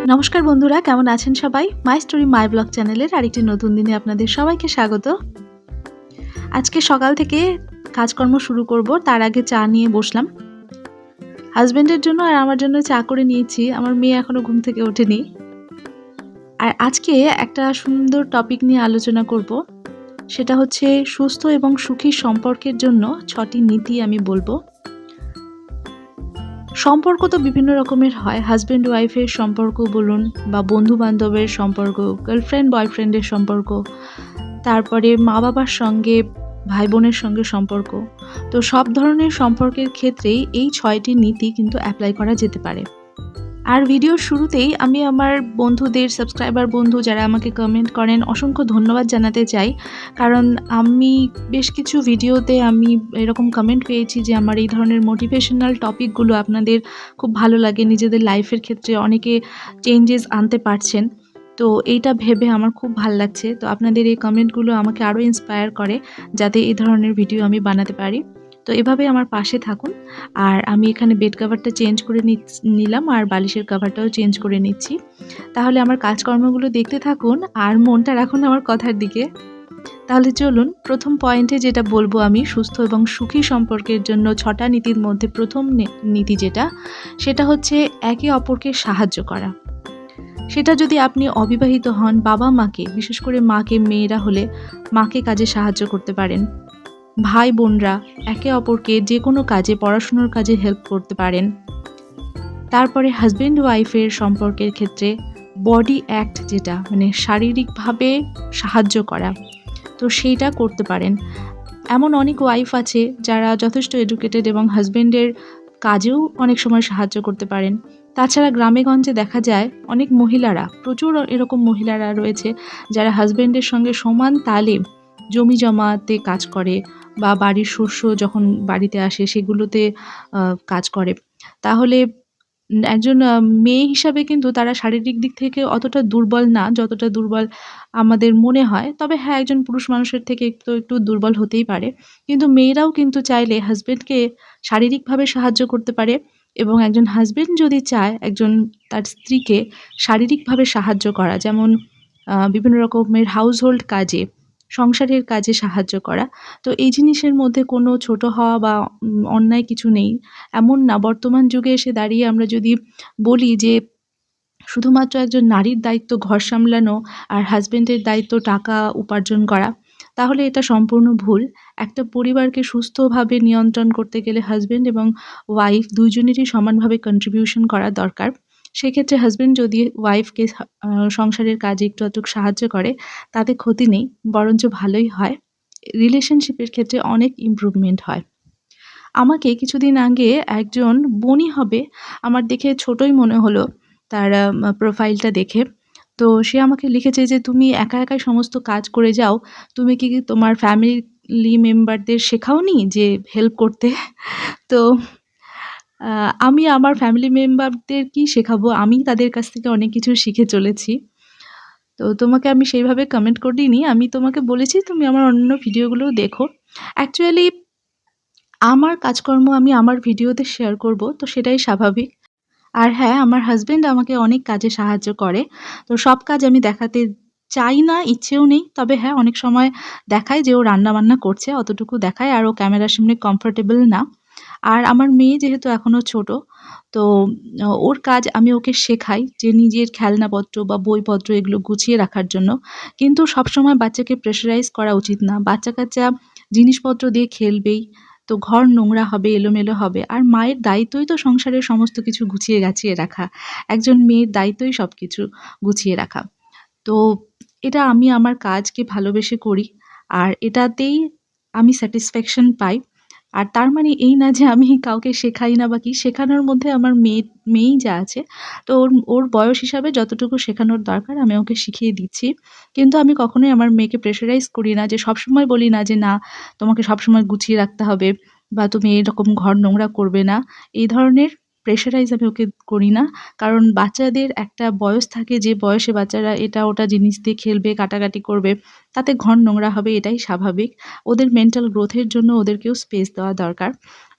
নমস্কার বন্ধুরা, কেমন আছেন সবাই? মাই স্টোরি মাই ব্লগ চ্যানেলের আরেকটি নতুন দিনে আপনাদের সবাইকে স্বাগত। আজকে সকাল থেকে কাজকর্ম শুরু করব, তার আগে চা নিয়ে বসলাম। হাজবেন্ডের জন্য আর আমার জন্য চা করে নিয়েছি। আমার মেয়ে এখনো ঘুম থেকে ওঠেনি। আর আজকে একটা সুন্দর টপিক নিয়ে আলোচনা করব। সেটা হচ্ছে সুস্থ এবং সুখী সম্পর্কের জন্য 6টি নীতি আমি বলবো। সম্পর্ক তো বিভিন্ন রকমের হয়। হাজব্যান্ড ওয়াইফের সম্পর্ক বলুন, বা বন্ধু বান্ধবের সম্পর্ক, গার্লফ্রেন্ড বয়ফ্রেন্ডের সম্পর্ক, তারপরে মা বাবার সঙ্গে, ভাই বোনের সঙ্গে সম্পর্ক। তো সব ধরনের সম্পর্কের ক্ষেত্রেই এই 6টি নীতি কিন্তু অ্যাপ্লাই করা যেতে পারে। আর ভিডিওর শুরুতেই আমি আমার বন্ধুদের, সাবস্ক্রাইবার বন্ধু যারা আমাকে কমেন্ট করেন, অসংখ্য ধন্যবাদ জানাতে চাই। কারণ আমি বেশ কিছু ভিডিওতে আমি এরকম কমেন্ট পেয়েছি যে আমার এই ধরনের মোটিভেশনাল টপিকগুলো আপনাদের খুব ভালো লাগে, নিজেদের লাইফের ক্ষেত্রে অনেকে চেঞ্জেস আনতে পারছেন। তো এইটা ভেবে আমার খুব ভাল লাগছে। তো আপনাদের এই কমেন্টগুলো আমাকে আরও ইন্সপায়ার করে যাতে এই ধরনের ভিডিও আমি বানাতে পারি। তো এভাবে আমার পাশে থাকুন। আর আমি এখানে বেড কভারটা চেঞ্জ করে নিলাম, আর বালিশের কভারটাও চেঞ্জ করে নিচ্ছি। তাহলে আমার কাজকর্মগুলো দেখতে থাকুন আর মনটা রাখুন আমার কথার দিকে। তাহলে চলুন, প্রথম পয়েন্টে যেটা বলবো আমি, সুস্থ এবং সুখী সম্পর্কের জন্য 6টা নীতির মধ্যে প্রথম নীতি যেটা, সেটা হচ্ছে একে অপরকে সাহায্য করা। সেটা যদি আপনি অবিবাহিত হন, বাবা মাকে, বিশেষ করে মাকে, মেয়েরা হলে মাকে কাজে সাহায্য করতে পারেন। ভাই বোনরা একে অপরকে যে কোনো কাজে, পড়াশুনোর কাজে হেল্প করতে পারেন। তারপরে হাজব্যান্ড ওয়াইফের সম্পর্কের ক্ষেত্রে বডি অ্যাক্ট, যেটা মানে শারীরিকভাবে সাহায্য করা, তো সেইটা করতে পারেন। এমন অনেক ওয়াইফ আছে যারা যথেষ্ট এডুকেটেড এবং হাজব্যান্ডের কাজেও অনেক সময় সাহায্য করতে পারেন। তাছাড়া গ্রামেগঞ্জে দেখা যায় অনেক মহিলারা, প্রচুর এরকম মহিলারা রয়েছে যারা হাজব্যান্ডের সঙ্গে সমান তালে জমি জমাতে কাজ করে, বা বাড়ির শস্য যখন বাড়িতে আসে সেগুলোতে কাজ করে। তাহলে একজন মেয়ে হিসাবে কিন্তু তারা শারীরিক দিক থেকে অতটা দুর্বল না, যতটা দুর্বল আমাদের মনে হয়। তবে হ্যাঁ, একজন পুরুষ মানুষের থেকে একটু দুর্বল হতেই পারে। কিন্তু মেয়েরাও কিন্তু চাইলে হাসব্যান্ডকে শারীরিকভাবে সাহায্য করতে পারে, এবং একজন হাসব্যান্ড যদি চায় একজন তার স্ত্রীকে শারীরিকভাবে সাহায্য করা, যেমন বিভিন্ন রকমের হাউসহোল্ড কাজে, সংসারের কাজে সাহায্য করা। তো এই জিনিসের মধ্যে কোনো ছোট হওয়া বা অন্যায় কিছু নেই। এমন না, বর্তমান যুগে এসে দাঁড়িয়ে আমরা যদি বলি যে শুধুমাত্র একজন নারীর দায়িত্ব ঘর সামলানো আর হাসব্যান্ডের দায়িত্ব টাকা উপার্জন করা, তাহলে এটা সম্পূর্ণ ভুল। একটা পরিবারকে সুস্থভাবে নিয়ন্ত্রণ করতে গেলে হাসব্যান্ড এবং ওয়াইফ দুজনেরই সমানভাবে কন্ট্রিবিউশন করা দরকার। সেক্ষেত্রে হাসব্যান্ড যদি ওয়াইফকে সংসারের কাজে একটু আধটু সাহায্য করে, তাতে ক্ষতি নেই, বরঞ্চ ভালোই হয়। রিলেশনশিপের ক্ষেত্রে অনেক ইমপ্রুভমেন্ট হয়। আমাকে কিছুদিন আগে একজন বনি হবে, আমার দেখে ছোটই মনে হলো তার প্রোফাইলটা দেখে। তো সে আমাকে লিখেছে যে, "তুমি একা একাই সমস্ত কাজ করে যাও। তুমি কি তোমার ফ্যামিলি মেম্বারদের শেখাওনি যে হেল্প করতে?" তো আ আমি আমার ফ্যামিলি মেম্বারদের কি শেখাবো? আমি তাদের কাছ থেকে অনেক কিছু শিখে চলেছি। তো তোমাকে আমি সেইভাবে কমেন্ট করিনি। আমি তোমাকে বলেছি তুমি আমার অন্যান্য ভিডিওগুলোও দেখো। অ্যাকচুয়ালি আমার কাজকর্ম আমি আমার ভিডিওতে শেয়ার করব, তো সেটাই স্বাভাবিক। আর হ্যাঁ, আমার হাসব্যান্ড আমাকে অনেক কাজে সাহায্য করে। তো সব কাজ আমি দেখাতে চাই না, ইচ্ছেও নেই। তবে হ্যাঁ, অনেক সময় দেখায় যে ও রান্না-বান্না করছে, অতটুকু দেখায়, আর ও ক্যামেরার সামনে কমফোর্টেবল না। আর আমার মেয়ে যেহেতু এখনো ছোট, তো ওর কাজ আমি ওকে শেখাই যে নিজের খেলনাপত্র বা বইপত্র এগুলো গুছিয়ে রাখার জন্য। কিন্তু সবসময় বাচ্চাকে প্রেশারাইজ করা উচিত না। বাচ্চা-কাচ্চা জিনিসপত্র দিয়ে খেলবেই। তো ঘর নোংরা হবে, এলোমেলো হবে। আর মায়ের দায়িত্বই তো সংসারের সমস্ত কিছু গুছিয়ে গাছিয়ে রাখা। একজন মেয়ের দায়িত্বই সবকিছু গুছিয়ে রাখা। তো এটা আমি আমার কাজকে ভালোবেসে করি। আর এটাতেই আমি স্যাটিসফ্যাকশন পাই। আর তার মানে এই না যে আমি কাউকে শেখাই না বা কি, শেখানোর মধ্যে আমার মেয়েই যা আছে। তো ওর বয়স হিসাবে যতটুকু শেখানোর দরকার আমি ওকে শিখিয়ে দিচ্ছি। কিন্তু আমি কখনোই আমার মেয়েকে প্রেশারাইজ করি না, যে সবসময় বলি না যে, "না, তোমাকে সবসময় গুছিয়ে রাখতে হবে বা তুমি এরকম ঘর নোংরা করবে না।" এই ধরনের প্রেশারাইজ আমি ওকে করি না। কারণ বাচ্চাদের একটা বয়স থাকে, যে বয়সে বাচ্চারা এটা ওটা জিনিস দিয়ে খেলবে, কাটাকাটি করবে। তাতে ঘর নোংরা হবে, এটাই স্বাভাবিক। ওদের মেন্টাল গ্রোথের জন্য ওদেরকেও স্পেস দেওয়া দরকার।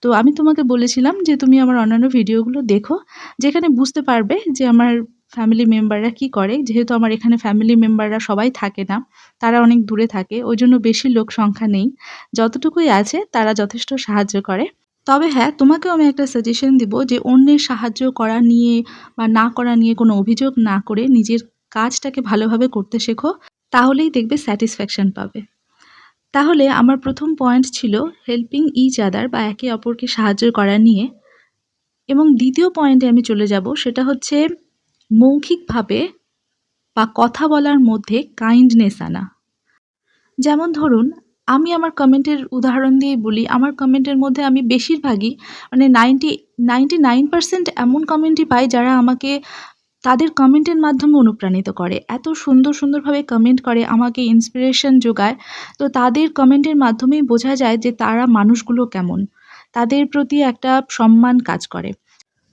তো আমি তোমাকে বলেছিলাম যে তুমি আমার অন্যান্য ভিডিওগুলো দেখো, যেখানে বুঝতে পারবে যে আমার ফ্যামিলি মেম্বাররা কি করে, যেহেতু আমার এখানে ফ্যামিলি মেম্বাররা সবাই থাকে না, তারা অনেক দূরে থাকে, ওইজন্য বেশি লোক সংখ্যা নেই। যতটুকুই আছে তারা যথেষ্ট সাহায্য করে। তবে হ্যাঁ, তোমাকেও আমি একটা সাজেশন দিব যে অন্যের সাহায্য করা নিয়ে বা না করা নিয়ে কোনো অভিযোগ না করে নিজের কাজটাকে ভালোভাবে করতে শেখো। তাহলেই দেখবে স্যাটিসফ্যাকশন পাবে। তাহলে আমার ১ম পয়েন্ট ছিল হেল্পিং ইচ আদার বা একে অপরকে সাহায্য করা নিয়ে, এবং ২য় পয়েন্টে আমি চলে যাব, সেটা হচ্ছে মৌখিকভাবে বা কথা বলার মধ্যে কাইন্ডনেস আনা। যেমন ধরুন, আমি আমার কমেন্টের উদাহরণ দিয়েই বলি। আমার কমেন্টের মধ্যে আমি বেশিরভাগই মানে 99% এমন কমেন্টই পাই যারা আমাকে তাদের কমেন্টের মাধ্যমে অনুপ্রাণিত করে। এত সুন্দরভাবে কমেন্ট করে, আমাকে ইন্সপিরেশন যোগায়। তো তাদের কমেন্টের মাধ্যমেই বোঝা যায় যে তারা মানুষগুলো কেমন। তাদের প্রতি একটা সম্মান কাজ করে।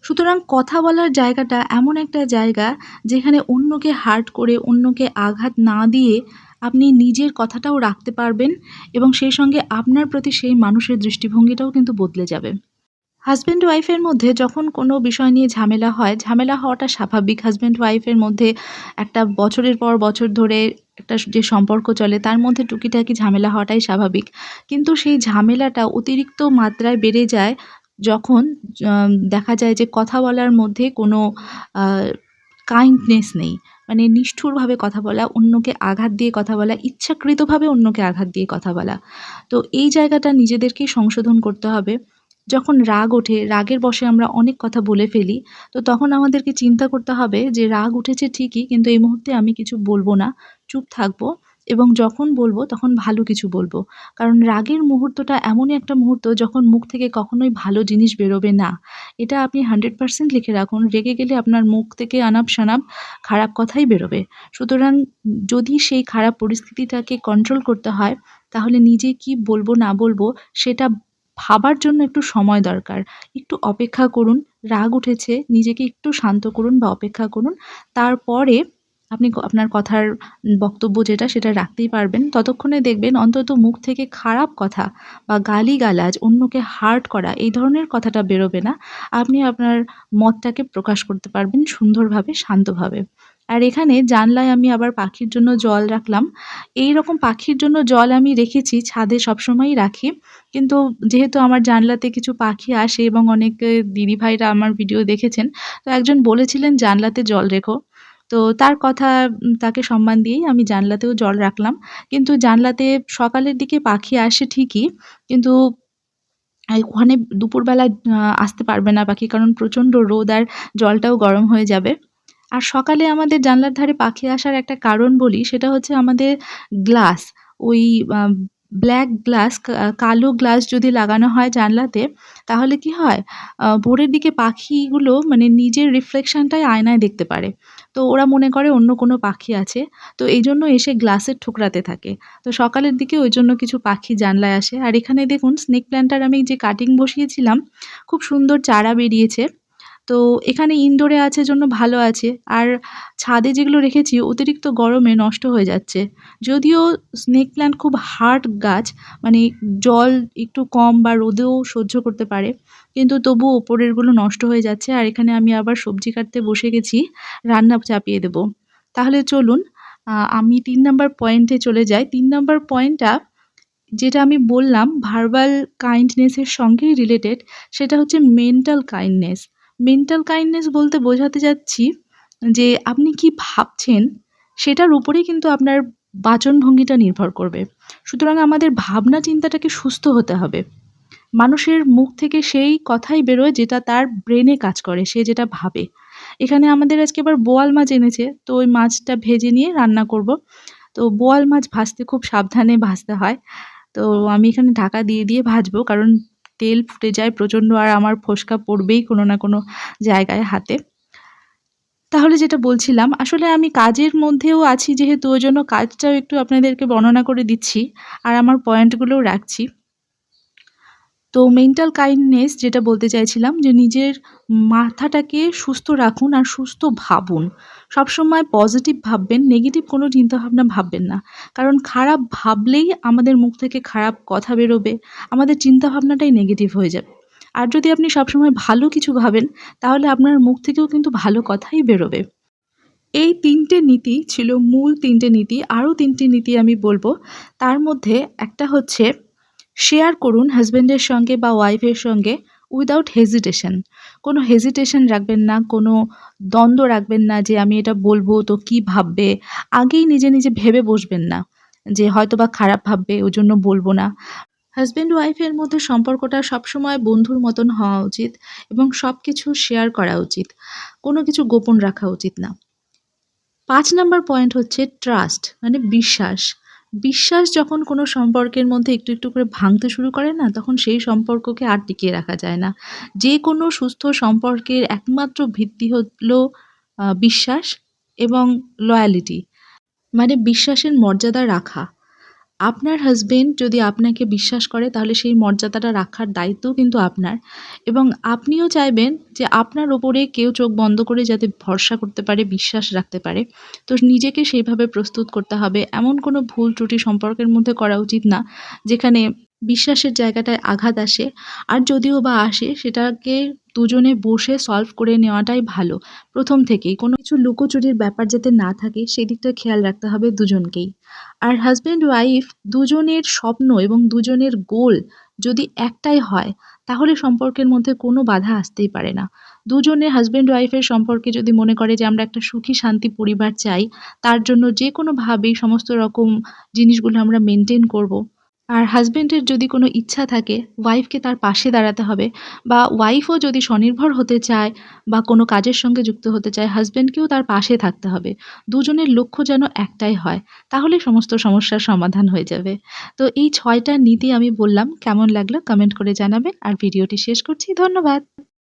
সুতরাং কথা বলার জায়গাটা এমন একটা জায়গা যেখানে অন্যকে হার্ট করে, অন্যকে আঘাত না দিয়ে আপনি নিজের কথাটাও রাখতে পারবেন, এবং সেই সঙ্গে আপনার প্রতি সেই মানুষের দৃষ্টিভঙ্গিটাও কিন্তু বদলে যাবে। হাসব্যান্ড ওয়াইফের মধ্যে যখন কোনো বিষয় নিয়ে ঝামেলা হয়, ঝামেলা হওয়াটা স্বাভাবিক। হাসব্যান্ড ওয়াইফের মধ্যে একটা বছরের পর বছর ধরে একটা যে সম্পর্ক চলে, তার মধ্যে টুকিটাকি ঝামেলা হওয়াটাই স্বাভাবিক। কিন্তু সেই ঝামেলাটা অতিরিক্ত মাত্রায় বেড়ে যায় যখন দেখা যায় যে কথা বলার মধ্যে কোনো আ কাইন্ডনেস নেই। মানে নিষ্ঠুরভাবে কথা বলা, অন্যকে আঘাত দিয়ে কথা বলা, ইচ্ছাকৃতভাবে অন্যকে আঘাত দিয়ে কথা বলা। তো এই জায়গাটা নিজেদেরকেই সংশোধন করতে হবে। যখন রাগ ওঠে, রাগের বশে আমরা অনেক কথা বলে ফেলি। তো তখন আমাদেরকে চিন্তা করতে হবে যে রাগ উঠেছে ঠিকই, কিন্তু এই মুহূর্তে আমি কিছু বলব না, চুপ থাকবো, এবং যখন বলব তখন ভালো কিছু বলব। কারণ রাগের মুহূর্তটা এমনই একটা মুহূর্ত যখন মুখ থেকে কখনোই ভালো জিনিস বেরোবে না। এটা আপনি 100% লিখে রাখুন। রেগে গেলে আপনার মুখ থেকে আনাপ-শানাপ খারাপ কথাই বেরোবে। সুতরাং যদি সেই খারাপ পরিস্থিতিটাকে কন্ট্রোল করতে হয়, তাহলে নিজে কি বলবো না বলবো সেটা ভাবার জন্য একটু সময় দরকার। একটু অপেক্ষা করুন। রাগ উঠেছে, নিজেকে একটু শান্ত করুন বা অপেক্ষা করুন। তারপরে আপনি আপনার কথার বক্তব্য যেটা সেটা রাখতেই পারবেন। ততক্ষণে দেখবেন অন্তত মুখ থেকে খারাপ কথা বা গালিগালাজ, অন্যকে হার্ট করা এই ধরনের কথাটা বেরোবে না। আপনি আপনার মতটাকে প্রকাশ করতে পারবেন সুন্দরভাবে, শান্তভাবে। আর এখানে জানলায় আমি আবার পাখির জন্য জল রাখলাম। এইরকম পাখির জন্য জল আমি রেখেছি, ছাদে সবসময়ই রাখি। কিন্তু যেহেতু আমার জানলাতে কিছু পাখি আসে এবং অনেক দিদিভাইরা আমার ভিডিও দেখেছেন। তো একজন বলেছিলেন জানলাতে জল রেখো। তো তার কথা তাকে সম্মান দিয়েই আমি জানলাতেও জল রাখলাম। কিন্তু জানলাতে সকালের দিকে পাখি আসে ঠিকই। কিন্তু ওখানে দুপুরবেলা আসতে পারবে না পাখি, কারণ প্রচণ্ড রোদ আর জলটাও গরম হয়ে যাবে। আর সকালে আমাদের জানলার ধারে পাখি আসার একটা কারণ বলি, সেটা হচ্ছে আমাদের গ্লাস, ওই আ ব্ল্যাক গ্লাস, কালো গ্লাস যদি লাগানো হয় জানলাতে, তাহলে কি হয়? ভোরের দিকে পাখিগুলো মানে নিজের রিফ্লেকশনটাই আয়নায় দেখতে পারে। তো ওরা মনে করে অন্য কোনো পাখি আছে। তো এইজন্য এসে গ্লাসের ঠোকরাতে থাকে। তো সকালের দিকে ওইজন্য কিছু পাখি জানলায় আসে। আর এখানে দেখুন স্নেক প্ল্যান্টটার আমি যে কাটিং বসিয়েছিলাম, খুব সুন্দর চারা বেরিয়েছে। তো এখানে ইনডোরে আছে জন্য ভালো আছে। আর ছাদে যেগুলো রেখেছি অতিরিক্ত গরমে নষ্ট হয়ে যাচ্ছে। যদিও স্নেক প্ল্যান্ট খুব হার্ড গাছ, মানে জল একটু কম বা রোদেও সহ্য করতে পারে। কিন্তু তবুও ওপরেরগুলো নষ্ট হয়ে যাচ্ছে। আর এখানে আমি আবার সবজি কাটতে বসে গেছি, রান্না চাপিয়ে দেব। তাহলে চলুন আমি ৩ নাম্বার পয়েন্টে চলে যাই। ৩ নাম্বার পয়েন্টটা যেটা আমি বললাম ভার্বাল কাইন্ডনেস এর সঙ্গেই রিলেটেড, সেটা হচ্ছে মেন্টাল কাইন্ডনেস। মেন্টাল কাইন্ডনেস বলতে বোঝাতে চাচ্ছি যে আপনি কি ভাবছেন সেটার উপরেই কিন্তু আপনার বাচনভঙ্গিটা নির্ভর করবে। সুতরাং আমাদের ভাবনা চিন্তাটাকে সুস্থ হতে হবে। মানুষের মুখ থেকে সেই কথাই বেরোয় যেটা তার ব্রেনে কাজ করে, সে যেটা ভাবে। এখানে আমাদের আজকে আবার বোয়াল মাছ এনেছে, তো ওই মাছটা ভেজে নিয়ে রান্না করব। তো বোয়াল মাছ ভাজতে খুব সাবধানে ভাজতে হয়। তো আমি এখানে ঢাকা দিয়ে ভাজবো, কারণ তেল ফুটে যায় প্রচণ্ড আর আমার ফোস্কা পড়বেই কোনো না কোনো জায়গায় হাতে। তাহলে যেটা বলছিলাম, আসলে আমি কাজের মধ্যেও আছি যেহেতু ওইজন্য কাজটাও একটু আপনাদেরকে বর্ণনা করে দিচ্ছি আর আমার পয়েন্টগুলোও রাখছি। তো মেন্টাল কাইন্ডনেস যেটা বলতে চাইছিলাম যে নিজের মাথাটাকে সুস্থ রাখুন আর সুস্থ ভাবুন। সবসময় পজিটিভ ভাববেন, নেগেটিভ কোনো চিন্তাভাবনা ভাববেন না। কারণ খারাপ ভাবলেই আমাদের মুখ থেকে খারাপ কথা বেরোবে, আমাদের চিন্তাভাবনাটাই নেগেটিভ হয়ে যাবে। আর যদি আপনি সবসময় ভালো কিছু ভাবেন, তাহলে আপনার মুখ থেকেও কিন্তু ভালো কথাই বেরোবে। এই ৩ টে নীতি ছিল মূল ৩ টে নীতি। আরও ৩ টি নীতি আমি বলব। তার মধ্যে একটা হচ্ছে শেয়ার করুন হাসব্যান্ডের সঙ্গে বা ওয়াইফের সঙ্গে উইথআউট হেজিটেশন। কোনো হেজিটেশন রাখবেন না, কোনো দ্বন্দ্ব রাখবেন না যে আমি এটা বলবো তো কি ভাববে? আগেই নিজে, নিজে ভেবে বসবেন না যে হয়তোবা খারাপ ভাববে ওজন্য বলব না। হাসব্যান্ড ওয়াইফের মধ্যে সম্পর্কটা সবসময় বন্ধুর মতন হওয়া উচিত এবং সবকিছু শেয়ার করা উচিত। কোনো কিছু গোপন রাখা উচিত না। ৫ নাম্বার পয়েন্ট হচ্ছে ট্রাস্ট মানে বিশ্বাস। বিশ্বাস যখন কোনো সম্পর্কের মধ্যে একটু, একটু করে ভাঙতে শুরু করে না, তখন সেই সম্পর্ককে আর টিকিয়ে রাখা যায় না। যেকোনো সুস্থ সম্পর্কের একমাত্র ভিত্তি হলো বিশ্বাস এবং লয়ালিটি। মানে বিশ্বাসের মর্যাদা রাখা। আপনার হাসব্যান্ড যদি আপনাকে বিশ্বাস করে তাহলে সেই মর্যাদাটা রাখার দায়িত্বও কিন্তু আপনার এবং আপনিও চাইবেন যে আপনার ওপরে কেউ চোখ বন্ধ করে যাতে ভরসা করতে পারে, বিশ্বাস রাখতে পারে। তো নিজেকে সেইভাবে প্রস্তুত করতে হবে। এমন কোনো ভুল ত্রুটি সম্পর্কের মধ্যে করা উচিত না, যেখানে বিশ্বাসের জায়গাটায় আঘাত আসে। আর যদিও বা আসে সেটাকে দুজনে বসে সলভ করে নেওয়াটাই ভালো। প্রথম থেকেই কোনো কিছু লুকোচুরির ব্যাপার যাতে না থাকে সেদিকটা খেয়াল রাখতে হবে দুজনকেই। আর হাসব্যান্ড ওয়াইফ দুজনের স্বপ্ন এবং দুজনের গোল যদি একটাই হয় তাহলে সম্পর্কের মধ্যে কোনো বাধা আসতেই পারে না। দুজনে হাসব্যান্ড ওয়াইফের সম্পর্কে যদি মনে করে যে আমরা একটা সুখী শান্তি পরিবার চাই, তার জন্য যেকোনোভাবেই সমস্ত রকম জিনিসগুলো আমরা মেনটেন করব। আর হাসব্যান্ডের যদি কোনো ইচ্ছা থাকে ওয়াইফকে তার পাশে দাঁড়াতে হবে বা ওয়াইফও যদি স্বনির্ভর হতে চায় বা কোনো কাজের সঙ্গে যুক্ত হতে চায়, হাসব্যান্ডকেও তার পাশে থাকতে হবে। দুজনের লক্ষ্য যেন একটাই হয়, তাহলেই সমস্ত সমস্যার সমাধান হয়ে যাবে। তো এই ৬ টা নীতি আমি বললাম, কেমন লাগলো কমেন্ট করে জানাবেন আর ভিডিওটি শেষ করছি। ধন্যবাদ।